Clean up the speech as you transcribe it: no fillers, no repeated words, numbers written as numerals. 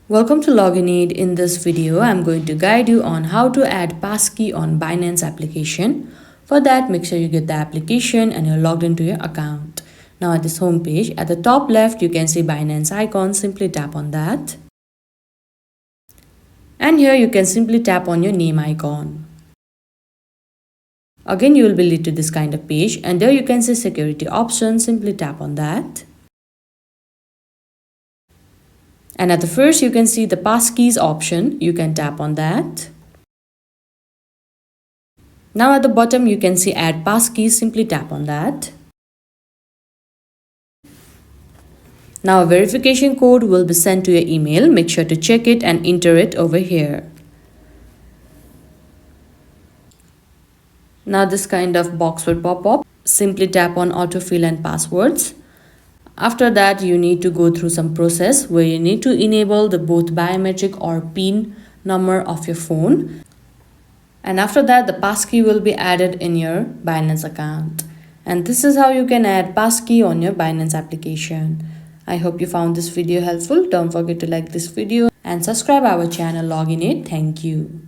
Welcome to Login Aid. In this video, I'm going to guide you on how to add Passkey on Binance application. For that, make sure you get the application and you're logged into your account. Now at this home page, at the top left, you can see Binance icon. Simply tap on that. And here you can simply tap on your name icon. Again, you will be led to this kind of page, and there you can see security options. Simply tap on that. And at the first, you can see the passkeys option. You can tap on that. Now at the bottom, you can see add passkeys. Simply tap on that. Now a verification code will be sent to your email. Make sure to check it and enter it over here. Now this kind of box will pop up. Simply tap on autofill and passwords. After that, you need to go through some process where you need to enable the both biometric or PIN number of your phone. And after that, the passkey will be added in your Binance account. And this is how you can add passkey on your Binance application. I hope you found this video helpful. Don't forget to like this video and subscribe our channel Login Aid. Thank you.